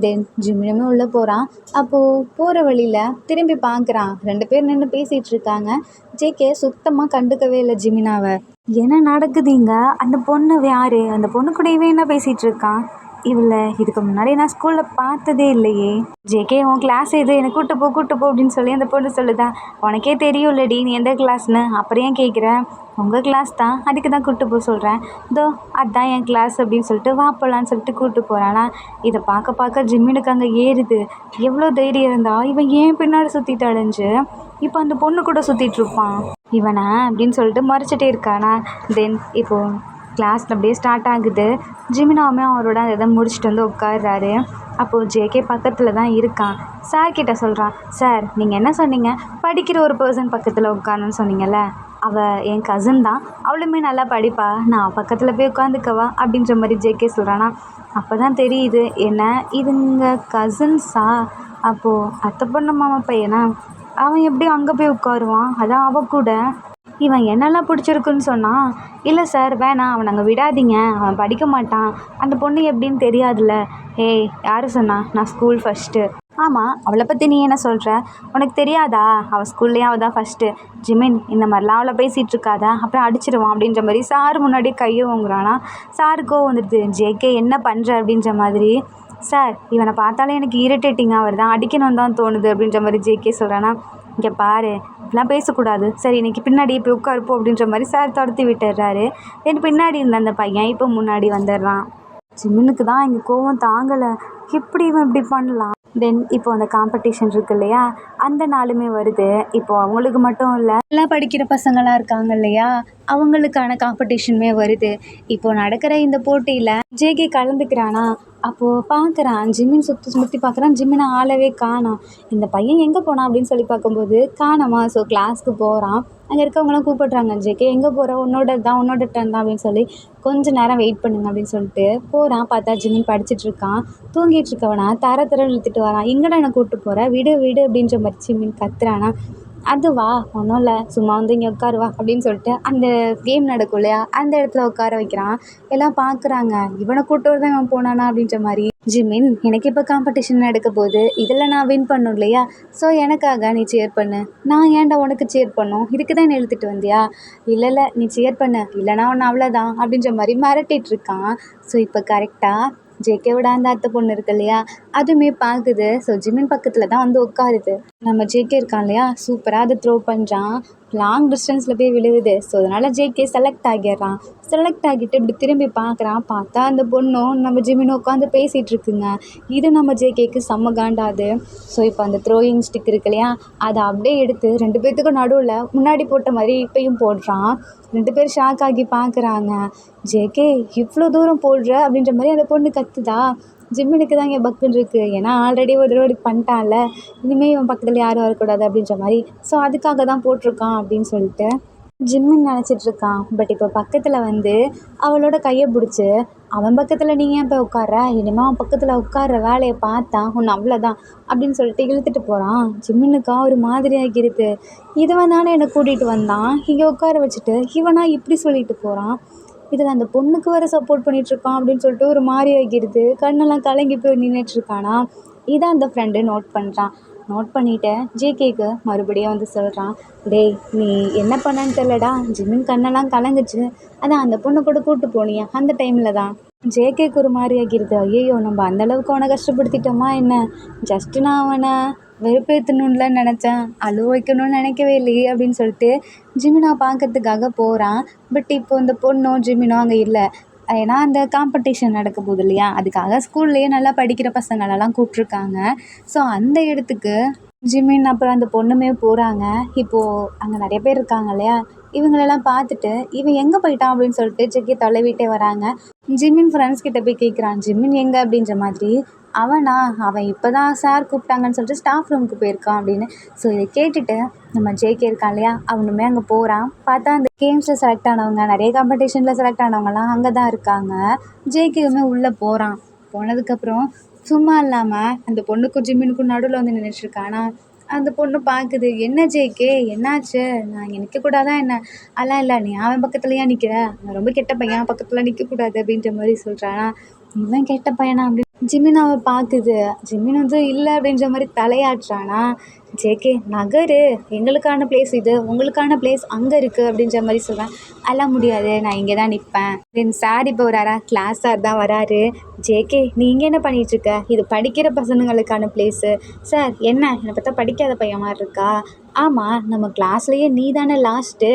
தென் ஜிமினுமே உள்ளே போகிறான். அப்போது போகிற வழியில் திரும்பி பார்க்குறான், 2 பேர் நின்று பேசிகிட்டு இருக்காங்க. ஜேகே சுத்தமாக கண்டுக்கவே இல்லை ஜிமினாவை. என்ன நடக்குதுங்க, அந்த பொண்ணு யார், அந்த பொண்ணு கூட இவன் என்ன பேசிகிட்டு இருக்கான், இவளை இதுக்கு முன்னாடி நான் ஸ்கூலில் பார்த்ததே இல்லையே. ஜேகே உன் கிளாஸ் எது, என்னை கூட்டு போ அப்படின்னு சொல்லி அந்த பொண்ணு சொல்லுதா. உனக்கே தெரியும்லடி நீ எந்த கிளாஸ்னு, அப்புறம் ஏன் கேட்குற, உங்கள் கிளாஸ் தான், அதுக்கு தான் கூட்டு போக சொல்கிறேன். இதோ அதான் என் கிளாஸ் அப்படின்னு சொல்லிட்டு வா போகலான்னு சொல்லிட்டு கூப்பிட்டு போகிறானா. இதை பார்க்க ஜிம்மினுக்கு அங்கே ஏறுது. எவ்வளோ தைரியம் இருந்தா இவன் ஏன் பின்னாடி சுற்றிட்டு அடைஞ்சு இப்போ அந்த பொண்ணு கூட சுற்றிட்டு இருப்பான் இவனை அப்படின்னு சொல்லிட்டு மறைச்சிட்டே இருக்கானா. தென் இப்போது கிளாஸ் அப்படியே ஸ்டார்ட் ஆகுது. ஜிமினாவுமே அவரோட அந்த இதை முடிச்சுட்டு வந்து உட்காடுறாரு. அப்போது ஜேகே பக்கத்தில் தான் இருக்கான். சார் கிட்ட சொல்கிறான், சார் நீங்கள் என்ன சொன்னீங்க, படிக்கிற ஒரு பர்சன் பக்கத்தில் உட்காரணுன்னு சொன்னீங்கல்ல, அவள் என் கசின் தான், அவளுமே நல்லா படிப்பா, நான் பக்கத்தில் போய் உட்காந்துக்கவா அப்படின்ற மாதிரி ஜேகே சொல்கிறானா. அப்போ தான் தெரியுது, என்ன இதுங்க கசின்ஸா, அப்போது அத்தை பொண்ணு மாமா பையனா, அவன் எப்படி அங்கே போய் உட்காருவான், அதான் அவள் கூட இவன் என்னெல்லாம் பிடிச்சிருக்குன்னு சொன்னான். இல்லை சார் வேணாம், அவன் அங்கே விடாதீங்க, அவன் படிக்க மாட்டான், அந்த பொண்ணு எப்படின்னு தெரியாதுல்ல. ஏய் யார் சொன்னா, நான் ஸ்கூல் ஃபஸ்ட்டு. ஆமாம் அவளை பற்றி நீ என்ன சொல்கிற, உனக்கு தெரியாதா, அவள் ஸ்கூல்லேயே அவள் தான் ஃபஸ்ட்டு. ஜிமின் இந்த மாதிரிலாம் அவளை பேசிகிட்டு இருக்காதா, அப்புறம் அடிச்சிடுவான் அப்படின்ற மாதிரி சார் முன்னாடி கையை வாங்குறானா. சாருக்கோ வந்துடுது, ஜேகே என்ன பண்ணுற அப்படின்ற மாதிரி. சார் இவனை பார்த்தாலே எனக்கு இரிட்டேட்டிங்காக வருது, அடிக்கணும்னு தான் தோணுது அப்படின்ற மாதிரி ஜேகே சொல்கிறானா. இங்கே பாரு இப்படிலாம் பேசக்கூடாது, சரி இன்றைக்கி பின்னாடி இப்போ உட்காருப்போம் அப்படின்ற மாதிரி சார் துரத்தி விட்டுடுறாரு. தென் பின்னாடி இருந்த அந்த பையன் இப்போ முன்னாடி வந்துடுறான். ஜிமினுக்கு தான் இங்கே கோவம் தாங்கலை, எப்படி இவன் இப்படி பண்ணலாம். தென் இப்போ அந்த காம்படிஷன் இருக்கு இல்லையா, அந்த நாளுமே வருது. இப்போது அவங்களுக்கு மட்டும் இல்லை, எல்லாம் படிக்கிற பசங்களாம் இருக்காங்க இல்லையா, அவங்களுக்கான காம்படிஷனுமே வருது. இப்போது நடக்கிற இந்த போட்டியில் ஜேகே கலந்துக்கிறானா. அப்போது பார்க்குறான், ஜிமின் சுற்றி பார்க்குறான், ஜிமினை ஆளவே காணோம். இந்த பையன் எங்கே போனான் அப்படின்னு சொல்லி பார்க்கும்போது காணோமா. ஸோ கிளாஸ்க்கு போகிறான். அங்கே இருக்கவங்களாம் கூப்பிட்றாங்க, ஜேகே எங்கே போகிற, உன்னோட டர்ன் தான் அப்படின்னு சொல்லி, கொஞ்சம் நேரம் வெயிட் பண்ணுங்க அப்படின்னு சொல்லிட்டு போகிறான். பார்த்தா ஜிமின் படிச்சுட்ருக்கான். தூங்கிட்டு இருக்கவனா தர இழுத்துட்டு வரான். எங்கடா என்னை கூப்பிட்டு போகிற, விடு விடு அப்படின்ற மாதிரி ஜிமின் கத்துறானா. அதுவா ஒன்றும் இல்லை, சும்மா வந்து இங்கே உட்காருவா அப்படின்னு சொல்லிட்டு அந்த கேம் நடக்கும் இல்லையா, அந்த இடத்துல உட்கார வைக்கிறான். எல்லாம் பார்க்குறாங்க, இவனை கூட்டு தான் இவன் போனானா அப்படின்ற மாதிரி. ஜிமின் எனக்கு இப்போ காம்படிஷன் நடக்க போகுது, இதில் நான் வின் பண்ணும் இல்லையா, ஸோ எனக்காக நீ சேர் பண்ணு. நான் ஏன்டா உனக்கு சேர் பண்ணும், இதுக்கு தான் என்ன இழுத்துட்டு வந்தியா, இல்லை நீ சேர் பண்ணு, இல்லைனா ஒன்று அவ்வளோதான் அப்படின்ற மாதிரி மிரட்டிட்டு இருக்கான். ஸோ இப்போ கரெக்டாக ஜேகேவோட அந்த அத்தை பொண்ணு இருக்கு இல்லையா, அதுவுமே பார்க்குது. ஸோ ஜிமின் பக்கத்தில் தான் வந்து உட்காருது. நம்ம ஜேகே இருக்கான் இல்லையா, சூப்பராக அதை த்ரோ பண்ணுறான், லாங் டிஸ்டன்ஸில் போய் விழுவுது. ஸோ அதனால் ஜேகே செலக்ட் ஆகிடுறான். செலக்ட் ஆகிட்டு இப்படி திரும்பி பார்க்குறான். பார்த்தா அந்த பொண்ணும் நம்ம ஜிமினும் உட்காந்து பேசிகிட்டு இருக்குங்க. இது நம்ம ஜேகேக்கு செம்ம காண்டாது. ஸோ இப்போ அந்த த்ரோயிங் ஸ்டிக் இருக்கு இல்லையா, அதை அப்படியே எடுத்து 2 பேர்த்துக்கும் நடுவில் முன்னாடி போட்ட மாதிரி இப்பயும் போடுறான். 2 பேர் ஷாக் ஆகி பார்க்குறாங்க. ஜேகே இவ்வளோ தூரம் போடுற அப்படின்ற மாதிரி அந்த பொண்ணு கத்துதா. ஜிம்மினுக்கு தான் இங்கே பக்குன்னு இருக்குது, ஏன்னா ஆல்ரெடி ஒரு தடவை பண்ணிட்டான்ல, இனிமேல் இவன் பக்கத்தில் யாரும் வரக்கூடாது அப்படின்ற மாதிரி. ஸோ அதுக்காக தான் போட்டிருக்கான் அப்படின்னு சொல்லிட்டு ஜிம்மின் நினச்சிட்ருக்கான். பட் இப்போ பக்கத்தில் வந்து அவளோட கையை பிடிச்சி, அவன் பக்கத்தில் நீ ஏன் போய் உட்கார்ற, இனிமேல் அவன் பக்கத்தில் உட்கார்ற வேலையை பார்த்தா உன்னை அவ்வளோதான் அப்படின்னு சொல்லிட்டு இழுத்துட்டு போகிறான். ஜிம்மினுக்கா ஒரு மாதிரி ஆகிருது. இவன் தானே என்னை கூட்டிகிட்டு வந்தான், இங்கே உட்கார வச்சுட்டு இவனா இப்படி சொல்லிட்டு போகிறான், இதில் அந்த பொண்ணுக்கு வர சப்போர்ட் பண்ணிகிட்ருக்கான் அப்படின்னு சொல்லிட்டு ஒரு மாதிரி ஆகிடுது. கண்ணெல்லாம் கலங்கி போய் நின்றுட்டுருக்கானா. இதை அந்த ஃப்ரெண்டு நோட் பண்ணுறான். நோட் பண்ணிவிட்டு ஜேகேக்கு மறுபடியும் வந்து சொல்கிறான், டேய் நீ என்ன பண்ணன்னு தெரிலடா, ஜிமின் கண்ணெல்லாம் கலங்குச்சு, அதான் அந்த பொண்ணை கூட கூப்பிட்டு போனியா அந்த டைமில் தான். ஜேகேக்கு ஒரு மாதிரி ஆகிடுது. ஐயோ நம்ம அந்தளவுக்கு அவனை கஷ்டப்படுத்திட்டோமா என்ன, ஜஸ்ட்டு நான் அவனை வெறுப்பேற்றணுன்ல நினச்சேன், அழுவ வைக்கணும்னு நினைக்கவே இல்லையே அப்படின்னு சொல்லிட்டு ஜிமினா பார்க்கறதுக்காக போகிறான். பட் இப்போ இந்த பொண்ணும் ஜிமினும் அங்கே இல்லை. ஏன்னா அந்த காம்படிஷன் நடக்க போகுது இல்லையா, அதுக்காக ஸ்கூல்லேயே நல்லா படிக்கிற பசங்களெல்லாம் கூப்பிட்ருக்காங்க. ஸோ அந்த இடத்துக்கு ஜிமின் அப்புறம் அந்த பொண்ணுமே போகிறாங்க. இப்போது அங்கே நிறைய பேர் இருக்காங்க இல்லையா, இவங்களெல்லாம் பார்த்துட்டு இவன் எங்கே போயிட்டான் அப்படின்னு சொல்லிட்டு ஜெக்கி தொலைவிட்டே வராங்க. ஜிமின் ஃப்ரெண்ட்ஸ் கிட்ட போய் கேட்குறான், ஜிமின் எங்கே அப்படின்ற மாதிரி. அவனா, அவன் இப்போ தான் சார் கூப்பிட்டாங்கன்னு சொல்லிட்டு ஸ்டாஃப் ரூமுக்கு போயிருக்கான் அப்படின்னு. ஸோ இதை கேட்டுட்டு நம்ம ஜேகே இருக்கான் இல்லையா, அவனுமே அங்கே போகிறான். பார்த்தா அந்த கேம்ஸில் செலக்ட் ஆனவங்க, நிறைய காம்படிஷனில் செலக்ட் ஆனவங்கலாம் அங்கே தான் இருக்காங்க. ஜேகேவுமே உள்ளே போகிறான். போனதுக்கப்புறம் சும்மா இல்லாமல் அந்த பொண்ணுக்கும் ஜிம்மினுக்கும் நடுவில் வந்து நின்றுட்டுருக்கானா. அந்த பொண்ணு பார்க்குது, என்ன ஜேகே என்னாச்சு, நான் இங்கே நிற்கக்கூடாதா என்ன? அதெல்லாம் இல்லை, நீ அவன் பக்கத்துலையா நிற்கிற, அவன் ரொம்ப கெட்ட பையன், பக்கத்தில் நிற்கக்கூடாது அப்படின்ற மாதிரி சொல்கிறானா. இவன் கெட்ட பையனா அப்படின்னு ஜிமின் அவன் பார்க்குது. ஜிமின் வந்து இல்லை அப்படின்ற மாதிரி தலையாட்டுறானா. ஜேகே நகரு, எங்களுக்கான பிளேஸ் இது, உங்களுக்கான பிளேஸ் அங்கே இருக்குது அப்படின்ற மாதிரி சொல்கிறேன். அதெல்லாம் முடியாது, நான் இங்கே தான் நிற்பேன். தென் சார் இப்போ வராரா, கிளாஸ் சார் தான் வராரு. ஜேகே நீ இங்கே என்ன பண்ணிகிட்ருக்க, இது படிக்கிற பசங்களுக்கான பிளேஸு. சார் என்ன, என்னை பார்த்தா படிக்காத பையன் மாதிரி இருக்கா? ஆமாம், நம்ம கிளாஸ்லேயே நீ தானே லாஸ்ட்டு,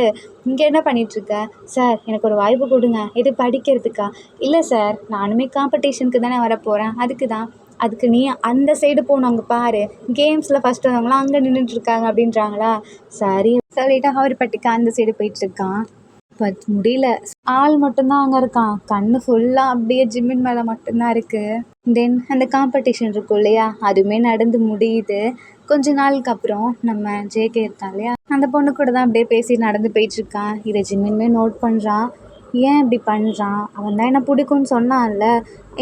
இங்கே என்ன பண்ணிகிட்ருக்க? சார் எனக்கு ஒரு வாய்ப்பு கொடுங்க, இது படிக்கிறதுக்கா? இல்லை சார், நானுமே காம்படிஷனுக்கு தானே வரப்போகிறேன், அதுக்கு நீ அந்த சைடு போகணும், அங்கே பாரு, கேம்ஸில் ஃபஸ்ட்டு வந்தவங்களாம் அங்கே நின்றுட்டுருக்காங்க அப்படின்றாங்களா. சரி சொல்லிவிட்டு அவர் பட்டிக்கு அந்த சைடு போயிட்டுருக்கான். பட் முடியல, ஆள் மட்டும்தான் அங்கே இருக்கான். கண்ணு ஃபுல்லாக அப்படியே ஜிம்மின் மேலே மட்டும்தான் இருக்குது. தென் அந்த காம்படிஷன் இருக்கும் இல்லையா, அதுவுமே நடந்து முடியுது. கொஞ்ச நாளுக்கு அப்புறம் நம்ம ஜேகே இருக்கான் இல்லையா, அந்த பொண்ணு கூட தான் அப்படியே பேசி நடந்து போயிட்டுருக்கான். இதை ஜிம்மின்மே நோட் பண்ணுறான். ஏன் இப்படி பண்ணுறான், அவன் தான் என்னை பிடிக்கும்னு சொன்னான்ல,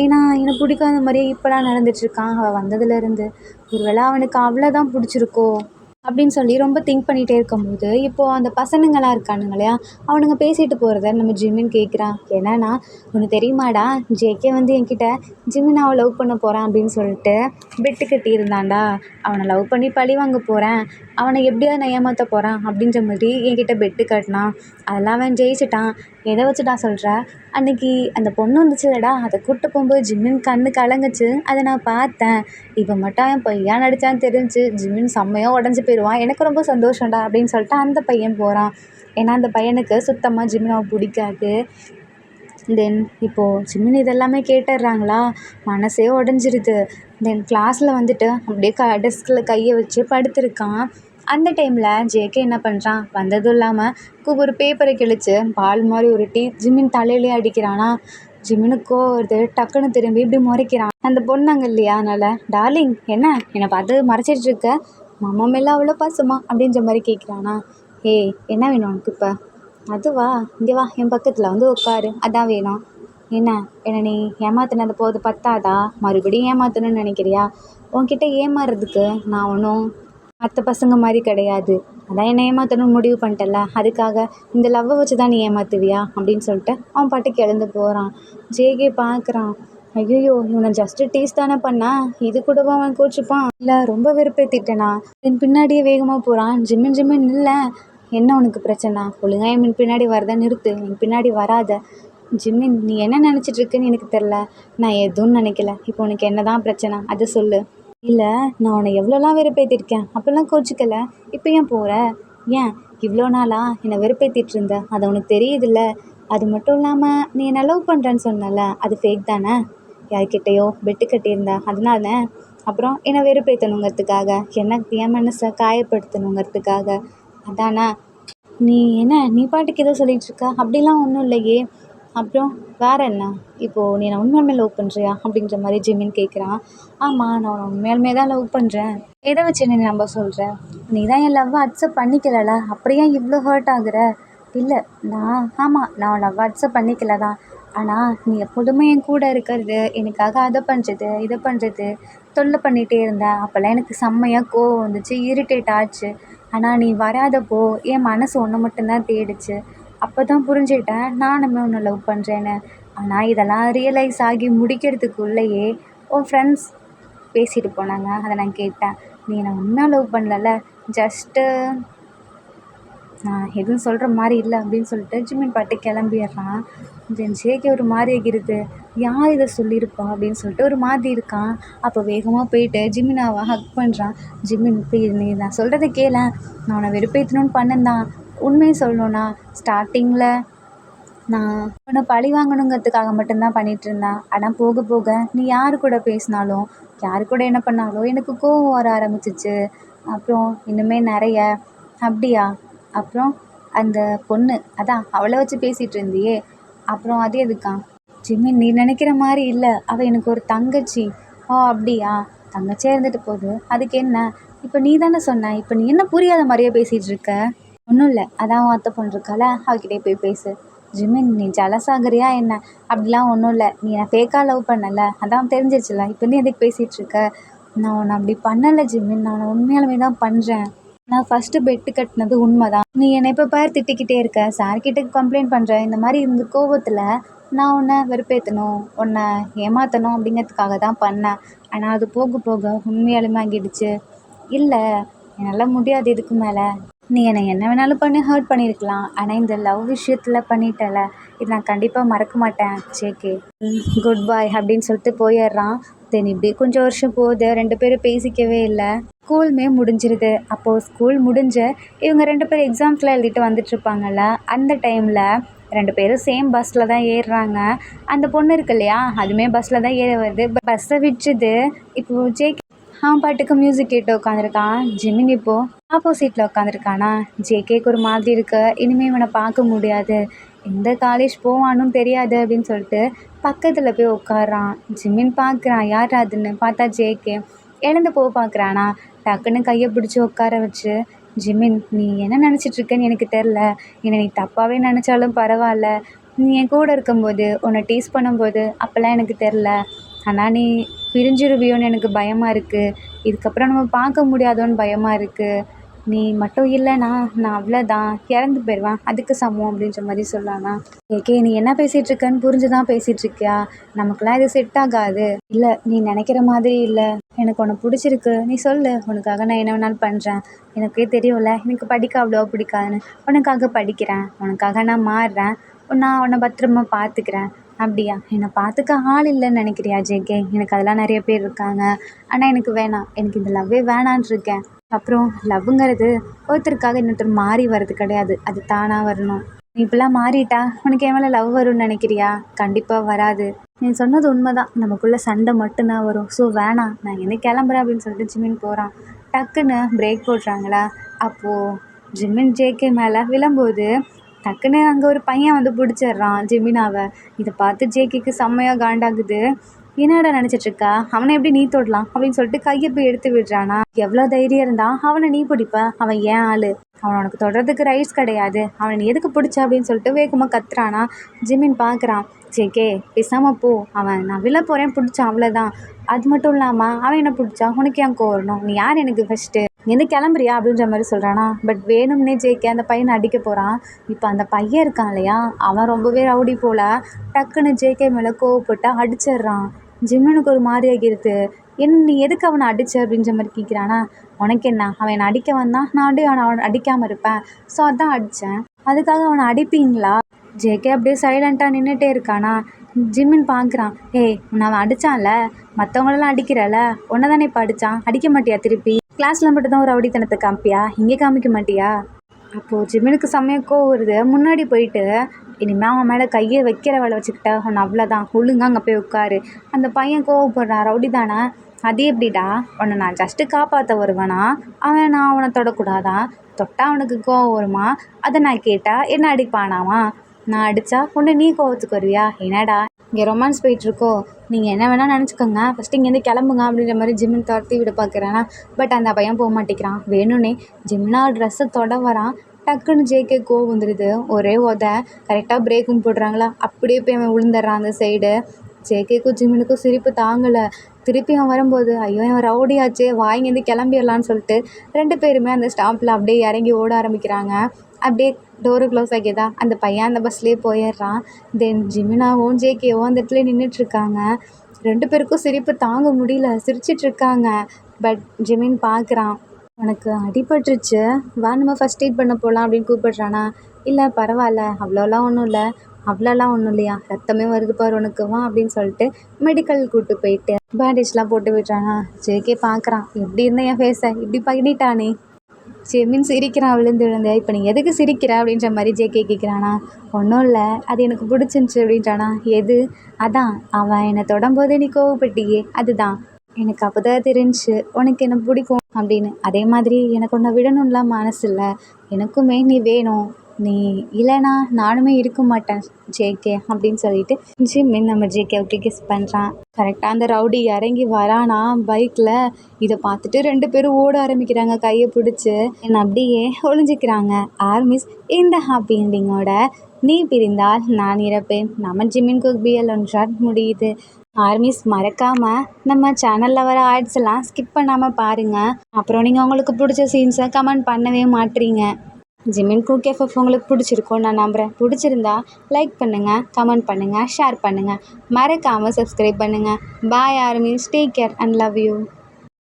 ஏன்னா என்னை பிடிக்காத மாதிரியே இப்போலாம் நடந்துட்டுருக்கான் அவள் வந்ததுலேருந்து. ஒருவேளை அவனுக்கு அவ்வளோதான் பிடிச்சிருக்கோ அப்படின்னு சொல்லி ரொம்ப திங்க் பண்ணிகிட்டே இருக்கும்போது, இப்போது அந்த பசங்களாம் இருக்கானுங்க இல்லையா, அவனுங்க பேசிட்டு போகிறத நம்ம ஜிம்மின் கேட்குறான். என்னன்னா, உனக்கு தெரியுமாடா, ஜேகே வந்து என்கிட்ட ஜிம்மின் அவன் லவ் பண்ண போகிறான் அப்படின்னு சொல்லிட்டு பெட்டு கட்டியிருந்தான்டா. அவனை லவ் பண்ணி பழி வாங்க போகிறேன், அவனை எப்படியாவது நான் ஏமாற்ற போகிறேன் அப்படின்ற மாதிரி என்கிட்ட பெட்டு கட்டினான். அதெல்லாம் அவன் ஜெயிச்சிட்டான். எதை வச்சுட்டா சொல்கிற? அன்றைக்கி அந்த பொண்ணு வந்துச்சுல்லடா, அதை கூப்பிட்டு போகும்போது ஜிம்மின் கண்ணு கலங்குச்சு, அதை நான் பார்த்தேன். இப்போ மட்டும் அவன் பொய்யா நடித்தான்னு தெரிஞ்சு ஜிம்மின் செம்மையாக உடஞ்சி போயிடுவான், எனக்கு ரொம்ப சந்தோஷம்டா அப்படின்னு சொல்லிட்டு அந்த பையன் போகிறான். ஏன்னா அந்த பையனுக்கு சுத்தமாக ஜிம்மின் அவன் பிடிக்காது. தென் இப்போது ஜிம்மின் இதெல்லாமே கேட்டுடுறாங்களா, மனசே உடஞ்சிருது. தென் கிளாஸில் வந்துட்டு அப்படியே டெஸ்கில் கையை வச்சு படுத்திருக்கான். அந்த டைமில் ஜேகே என்ன பண்ணுறான், வந்ததும் இல்லாமல் ஒரு பேப்பரை கிழிச்சு பால் மாதிரி உருட்டி ஜிம்மின் தலையிலே அடிக்கிறானா. ஜிம்மினுக்கோ ஒரு டக்குன்னு திரும்பி இப்படி முறைக்கிறான். அந்த பொண்ணாங்க இல்லையா, அதனால் டார்லிங் என்ன என்னை பார்த்து மறைச்சிட்டு இருக்க, மாமா மேலே அவ்வளோ பாசமா அப்படின்ற மாதிரி கேட்குறானா. ஏய் என்ன வேணும் உனக்கு இப்போ? அதுவா, இங்கே வா, என் பக்கத்தில் வந்து உட்காரு, அதான் வேணும். என்ன, என்னை நீ ஏமாத்தினது போது பத்தாதா, மறுபடியும் ஏமாற்றணும்னு நினைக்கிறியா? உன்கிட்ட ஏமாறுறதுக்கு நான் ஒன்றும் மற்ற பசங்க மாதிரி கிடையாது. அதான் என்னை ஏமாற்றணும்னு முடிவு பண்ணிட்டல, அதுக்காக இந்த லவ்வை வச்சு தான் நீ ஏமாத்துவியா அப்படின்னு சொல்லிட்டு அவன் பாட்டுக்கு எழுந்து போகிறான். ஜேகே பார்க்குறான். ஐயோ, இவனை ஜஸ்ட்டு டீஸ் தானே பண்ணா, இது கூடவா அவன் கோச்சிப்பான்? இல்லை ரொம்ப வெறுப்பேற்றிட்டேனா? என் பின்னாடியே வேகமாக போகிறான். ஜிம்மின் இல்லை, என்ன உனக்கு பிரச்சனை? ஒழுங்கா என் பின்னாடி வரதை நிறுத்து, என் பின்னாடி வராத. ஜிம்மின் நீ என்ன நினச்சிட்ருக்குன்னு எனக்கு தெரில, நான் எதுவும் நினைக்கல. இப்போ உனக்கு என்ன தான் பிரச்சனை, அதை சொல்லு. இல்லை, நான் உன்னை எவ்வளோலாம் வெறுப்பேற்றிருக்கேன், அப்போல்லாம் கோச்சிக்கலை, இப்போ ஏன் போகிற? ஏன் இவ்வளோ நாளாக என்னை வெறுப்பேற்றிட்டு இருந்த, அது உனக்கு தெரியுதுல்ல? அது மட்டும் இல்லாமல் நீ என்னை லவ் பண்ணுறேன்னு சொன்னல, அது ஃபேக் தானே? யார்கிட்டையோ பெட்டு கட்டியிருந்தா அதனால, அப்புறம் என்னை வெறுப்பேற்றணுங்கிறதுக்காக, எனக்கு என் மனசை காயப்படுத்தணுங்கிறதுக்காக அதானே? நீ பாட்டுக்கு ஏதோ சொல்லிகிட்ருக்க, அப்படிலாம் ஒன்றும் இல்லையே. அப்புறம் வேறு என்ன? இப்போது நீ நான் உண்மையாலுமே லவ் பண்ணுறியா அப்படின்ற மாதிரி ஜிம்மின் கேட்குறான். ஆமாம், நான் உன்னை உண்மையாலுமே தான் லவ் பண்ணுறேன். எதை வச்சு நீ நம்ப சொல்கிற? நீ தான் என் லவ்வை அக்செப்ட் பண்ணிக்கலல, அப்புறம் ஏன் இவ்வளோ ஹர்ட் ஆகுற? இல்லை, நான் உன் லவ்வை அக்செப்ட் பண்ணிக்கல தான். ஆனால் நீ எப்போதுமே என் கூட இருக்கிறது, எனக்காக அதை பண்ணுறது இதை பண்ணுறது தொல்லை பண்ணிகிட்டே இருந்தேன். அப்போல்லாம் எனக்கு செம்மையாக கோவம் வந்துச்சு, இரிட்டேட் ஆச்சு. ஆனால் நீ வராதப்போ என் மனசு ஒன்று மட்டும்தான் தேடிச்சு. அப்போ தான் புரிஞ்சுக்கிட்டேன் நானுமே உன்னை லவ் பண்ணுறேன்னு. ஆனால் இதெல்லாம் ரியலைஸ் ஆகி முடிக்கிறதுக்குள்ளேயே உன் ஃப்ரெண்ட்ஸ் பேசிட்டு போனாங்க, அதை நான் கேட்டேன். நீ என்னை உண்மையாக லவ் பண்ணல, ஜஸ்ட்டு நான் எதுவும் சொல்கிற மாதிரி இல்லை அப்படின்னு சொல்லிட்டு ஜிம்மின் பாட்டு கிளம்பிடுறான். தென் ஜேகே ஒரு மாதிரி ஆகிருது, யார் இதை சொல்லியிருப்பா அப்படின்னு சொல்லிட்டு ஒரு மாதிரி இருக்கான். அப்போ வேகமாக போயிட்டு ஜிம்மினாவை ஹக் பண்ணுறான். ஜிம்மின் ப்ளீஸ் நீ நான் சொல்கிறத கேளேன், நான் உன்னை வெறுப்பேற்றணும்னு பண்ணேன்தான். உண்மையை சொல்லணுன்னா ஸ்டார்டிங்கில் நான் உன்னை பழி வாங்கணுங்கிறதுக்காக மட்டும்தான் பண்ணிகிட்டு இருந்தேன். ஆனால் போக போக நீ யார் கூட பேசினாலும் யார் கூட என்ன பண்ணாலும் எனக்கு கோவம் வர ஆரம்பிச்சிச்சு. அப்புறம் இன்னுமே நிறைய. அப்படியா? அப்புறம் அந்த பொண்ணு அதான் அவளை வச்சு பேசிகிட்டு இருந்தியே, அப்புறம் அது எதுக்கா? ஜிமின், நீ நினைக்கிற மாதிரி இல்லை, அவள் எனக்கு ஒரு தங்கச்சி. ஓ அப்படியா? தங்கச்சியாக இருந்துட்டு போகுது, அதுக்கு என்ன? இப்போ நீ தானே சொன்ன, இப்போ நீ என்ன புரியாத மாதிரியே பேசிகிட்டு இருக்க? ஒன்றும் இல்லை, அதான் உன் அத்தை பொண்ணு இருக்கால, அவகிட்டே போய் பேசு. ஜிமின், நீ ஜலஸ் ஆகுறியா என்ன? அப்படிலாம் ஒன்றும் இல்லை, நீ நான் ஃபேக்காக லவ் பண்ணல, அதான் தெரிஞ்சிருச்சுல, இப்போ நீ எதுக்கு பேசிகிட்டு இருக்க? நான் உன்னை அப்படி பண்ணலை ஜிமின், நான் உண்மையாலுமே தான் பண்ணுறேன். நான் ஃபஸ்ட்டு பெட்டு கட்டினது உண்மை தான். நீ என்னை இப்போ பார் திட்டிக்கிட்டே இருக்க, சார்கிட்ட கம்ப்ளைண்ட் பண்ணுற. இந்த மாதிரி இந்த கோபத்தில் நான் உன்னை வெறுப்பேற்றணும், உன்னை ஏமாற்றணும் அப்படிங்கிறதுக்காக தான் பண்ணேன். ஆனால் அது போக போக உண்மையாலுமே ஆகிடுச்சு. இல்லை, என்னால் முடியாது இதுக்கு மேலே. நீ என்னை என்ன வேணாலும் பண்ணி ஹர்ட் பண்ணியிருக்கலாம், ஆனால் இந்த லவ் விஷயத்தில் பண்ணிட்டல, இது நான் கண்டிப்பாக மறக்க மாட்டேன். ஜேகே, குட் பாய் அப்படின்னு சொல்லிட்டு போயிடுறான். தென் இப்படி கொஞ்சம் வருஷம் போகுது, 2 பேரும் பேசிக்கவே இல்லை. ஸ்கூலுமே முடிஞ்சிருது. அப்போது ஸ்கூல் முடிஞ்சு இவங்க 2 பேரும் எக்ஸாம்ஸ்லாம் எழுதிட்டு வந்துட்டுருப்பாங்கள்ல, அந்த டைமில் 2 பேரும் சேம் பஸ்ஸில் தான் ஏறுறாங்க. அந்த பொண்ணு இருக்கு இல்லையா, அதுவுமே பஸ்ஸில் தான் ஏற வருது. பஸ்ஸை விட்டுது. இப்போது ஜேகே அவன் பாட்டுக்கு மியூசிக் கேட்டு உட்காந்துருக்கான். ஜிமின் இப்போது ஆப்போசிட்டில் உட்காந்துருக்கானா. ஜேகேக்கு ஒரு மாதிரி இருக்கு, இனிமேல் இவனை பார்க்க முடியாது, எந்த காலேஜ் போவானும் தெரியாது அப்படின்னு சொல்லிட்டு பக்கத்தில் போய் உட்காரான். ஜிமின் பார்க்குறான் யார் அதுன்னு, பார்த்தா ஜேகே. எழுந்து போக பார்க்குறானா, டக்குன்னு கையை பிடிச்சி உட்கார வச்சு, ஜிமின், நீ என்ன நினச்சிட்ருக்கன்னு எனக்கு தெரில, என்னை நீ தப்பாகவே நினச்சாலும் பரவாயில்ல, நீ என் கூட இருக்கும்போது உன்னை டீஸ் பண்ணும்போது அப்போல்லாம் எனக்கு தெரில, ஆனால் நீ பிரிஞ்சிருவியோன்னு எனக்கு பயமாக இருக்குது, இதுக்கப்புறம் நம்ம பார்க்க முடியாதோன்னு பயமாக இருக்குது, நீ மட்டும் இல்லைனா நான் அவ்வளோதான், இறந்து போயிடுவேன், அதுக்கு சமம் அப்படின்ற மாதிரி சொல்லானா. ஏகே, நீ என்ன பேசிகிட்ருக்கன்னு புரிஞ்சு தான் பேசிகிட்ருக்கியா? நமக்குலாம் இது செட் ஆகாது. இல்லை, நீ நினைக்கிற மாதிரி இல்லை, எனக்கு உன்னை பிடிச்சிருக்கு, நீ சொல்லு, உனக்காக நான் என்ன வேணாலும் பண்ணுறேன். எனக்கே தெரியும்ல எனக்கு படிக்க அவ்வளோவா பிடிக்காதுன்னு, உனக்காக படிக்கிறேன், உனக்காக நான் மாறுறேன், நான் உன்னை பத்திரமா பார்த்துக்கிறேன். அப்படியா? என்னை பார்த்துக்க ஆள் இல்லைன்னு நினைக்கிறியா ஜேகே? எனக்கு அதெல்லாம் நிறைய பேர் இருக்காங்க, ஆனால் எனக்கு வேணாம், எனக்கு இந்த லவ்வே வேணான்னு இருக்கேன். அப்புறம் லவ்வுங்கிறது ஒருத்தருக்காக இன்னொருத்தர் மாறி வர்றது கிடையாது, அது தானாக வரணும். நீ இப்படிலாம் மாறிட்டா உனக்கு என் மேலே லவ் வரும்னு நினைக்கிறியா? கண்டிப்பாக வராது. நீ சொன்னது உண்மைதான், நமக்குள்ளே சண்டை மட்டும்தான் வரும். ஸோ வேணாம், நான் என்ன கிளம்புறேன் அப்படின்னு சொல்லிட்டு ஜிமின் போகிறான். டக்குன்னு பிரேக் போடுறாங்களா, அப்போது ஜிமின் ஜேகே மேலே விழும்போது டக்குன்னு அங்கே ஒரு பையன் வந்து பிடிச்சிட்றான் ஜிமினாவை. இதை பார்த்து ஜேகேக்கு செம்மையாக காண்டாகுது. என்னடா நினச்சிட்ருக்கா, அவனை எப்படி நீ தொடலாம் அப்படின்னு சொல்லிட்டு கையை போய் எடுத்து விடுறானா. எவ்வளோ தைரியம் இருந்தால் அவனை நீ பிடிப்ப, அவன் ஏன் ஆள், அவன் உனக்கு தொடறதுக்கு ரைட்ஸ் கிடையாது, அவனை நீ எதுக்கு பிடிச்ச அப்படின்னு சொல்லிட்டு வேகமாக கத்துறானா. ஜிமின் பார்க்குறான். ஜேகே, பேசாமல் போ, அவன் நான் விழ போகிறேன் பிடிச்சான் அவ்வளோதான், அது மட்டும் இல்லாமல் அவன் என்ன பிடிச்சா உனக்கு ஏன் கோவணும், நீ யார் எனக்கு ஃபஸ்ட்டு, எந்த கிளம்புறியா அப்படின்ற மாதிரி சொல்கிறானா. பட் வேணும்னே ஜேகே அந்த பையனை அடிக்க போகிறான். இப்போ அந்த பையன் இருக்கான் இல்லையா, அவன் ரொம்பவே ரவுடி போல், டக்குன்னு ஜேகே மேலே கோவப்பட்டு அடிச்சிட்றான். ஜிம்மினுக்கு ஒரு மாதிரி ஆகிடுது. நீ எதுக்கு அவனை அடிச்ச அப்படின்ற மாதிரி கேட்குறானா. உனக்கு என்ன, அவன் என்னை அடிக்க வந்தான், நான் அவனை அடிக்காமல் இருப்பேன், ஸோ அதான் அடித்தேன், அதுக்காக அவனை அடிப்பீங்களா? ஜேகே அப்படியே சைலண்ட்டாக நின்றுட்டே இருக்கானா. ஜிம்மின் பார்க்குறான். ஏய், உன்னை அவன் அடித்தான்ல, மற்றவங்களெல்லாம் அடிக்கிறல, உன்னை தானே இப்போ அடித்தான், அடிக்க மாட்டியா திருப்பி? கிளாஸில் மட்டும் தான் ஒரு ரவுடித்தனத்தை காமிப்பியா, இங்கே காமிக்க மாட்டியா? அப்போது ஜிம்மினுக்கு செம்மையாக கோவம் வருது. முன்னாடி போயிட்டு, இனிமேல் அவன் மேலே கையை வைக்கிற வேலை வச்சுக்கிட்ட அவன் அவ்வளோதான், ஒழுங்காக அங்கே போய் உட்காரு. அந்த பையன் கோவப்படுறான். ரவுடி தானே, அது எப்படிடா, உன்னை நான் ஜஸ்ட்டு காப்பாற்ற வருவேனா, நான் அவனை தொடக்கூடாதான், தொட்டால் அவனுக்கு கோவம் வருமா, அதை நான் கேட்டால் என்ன அடிப்பானாமா, நான் அடித்தா உன்னை நீ கோவத்துக்கு வருவியா? என்னடா இங்கே ரொமான்ஸ் போயிட்டுருக்கோ, நீங்கள் என்ன வேணால் நினச்சிக்கோங்க, ஃபஸ்ட்டு இங்கேருந்து கிளம்புங்க அப்படின்ற மாதிரி ஜிம்மின் துரத்தி விட பார்க்குறானா. பட் அந்த பையன் போக மாட்டேங்கிறான். வேணும்னே ஜிம்மினா ட்ரெஸ்ஸை தொட வரான். டக்குன்னு ஜேகே கோவம் வந்துடுது. ஒரே கரெக்டாக பிரேக்கும் போடுறாங்களா, அப்படியே போய் அவன் விழுந்துடுறான் அந்த சைடு. ஜேகேக்கும் ஜிம்மினுக்கும் சிரிப்பு தாங்கலை. திருப்பி அவன் வரும்போது, ஐயோ அவன் ரவுடியாச்சே, வாங்கிருந்து கிளம்பிடலான்னு சொல்லிட்டு 2 பேருமே அந்த ஸ்டாப்பில் அப்படியே இறங்கி ஓட ஆரம்பிக்கிறாங்க. அப்படியே டோரு க்ளோஸ் ஆகியதா அந்த பையன் அந்த பஸ்லேயே போயிடுறான். தென் ஜிமினாவும் ஜேகேவும் அந்த இடத்துல நின்றுட்டுருக்காங்க. 2 பேருக்கும் சிரிப்பு தாங்க முடியல, சிரிச்சிட்ருக்காங்க. பட் ஜிமின் பார்க்குறான். உனக்கு அடிபட்டுருச்சு, வா நம்ம ஃபஸ்ட் எய்ட் பண்ண போகலாம் அப்படின்னு கூப்பிடுறானா. இல்லை பரவாயில்ல, அவ்வளோலாம் ஒன்றும் இல்லை, அவ்வளோலாம் ஒன்றும் இல்லையா, ரத்தமே வருது பாரு உனக்கு, வா அப்படின்னு சொல்லிட்டு மெடிக்கல் கூப்பிட்டு போயிட்டு பேண்டேஜ்லாம் போட்டு விடுறானா. ஜேகே பார்க்குறான். எப்படி இருந்தேன் என் ஃபேஸை இப்படி பண்ணிட்டானே. ஜிமின் சிரிக்கிறான் விழுந்து விழுந்து. இப்போ நீ எதுக்கு சிரிக்கிற அப்படின்ற மாதிரி ஜேகே கேட்குறானா. ஒன்றும் இல்லை, அது எனக்கு பிடிச்சிருந்துச்சி அப்படின்றானா. எது? அதான் அவன் என்னை தொடம்போதே நீ கோவப்பட்டியே, அதுதான் எனக்கு அப்போ தான் தெரிஞ்சிச்சு உனக்கு என்ன பிடிக்கும். அப்படின்னு. அதே மாதிரி எனக்கு உன்னை விடணும்லாம் மனசு இல்லை, எனக்குமே நீ வேணும், நீ இல்லைனா நானுமே இருக்க மாட்டேன் ஜேகே அப்படின்னு சொல்லிட்டு ஜிமின் நம்ம ஜேகேவுக்கு கிஸ் பண்ணுறான். கரெக்டாக அந்த ரவுடி இறங்கி வரானா பைக்கில். இதை பார்த்துட்டு 2 பேரும் ஓட ஆரம்பிக்கிறாங்க கையை பிடிச்சி. என்ன அப்படியே ஒளிஞ்சிக்கிறாங்க. ஆர்மிஸ் இந்த ஹாப்பி எண்டிங்கோட நீ பிரிந்தால் நான் இறப்பேன் நம்ம ஜிமின் குக் பிஎல் ஷாட் முடியுது. ஆர்மிஸ் மறக்காமல் நம்ம சேனலில் வர ஆட்ஸ் எல்லாம் ஸ்கிப் பண்ணாமல் பாருங்கள். அப்புறம் நீங்கள் உங்களுக்கு பிடிச்ச சீன்ஸை கமெண்ட் பண்ணவே மாட்டீங்க. ஜிமின் குக் எஃப்எஃப் உங்களுக்கு பிடிச்சிருக்கோன்னு நான் நம்புகிறேன். பிடிச்சிருந்தா லைக் பண்ணுங்கள், கமெண்ட் பண்ணுங்கள், ஷேர் பண்ணுங்கள், மறக்காமல் சப்ஸ்கிரைப் பண்ணுங்கள். Bye armies, take care and love you.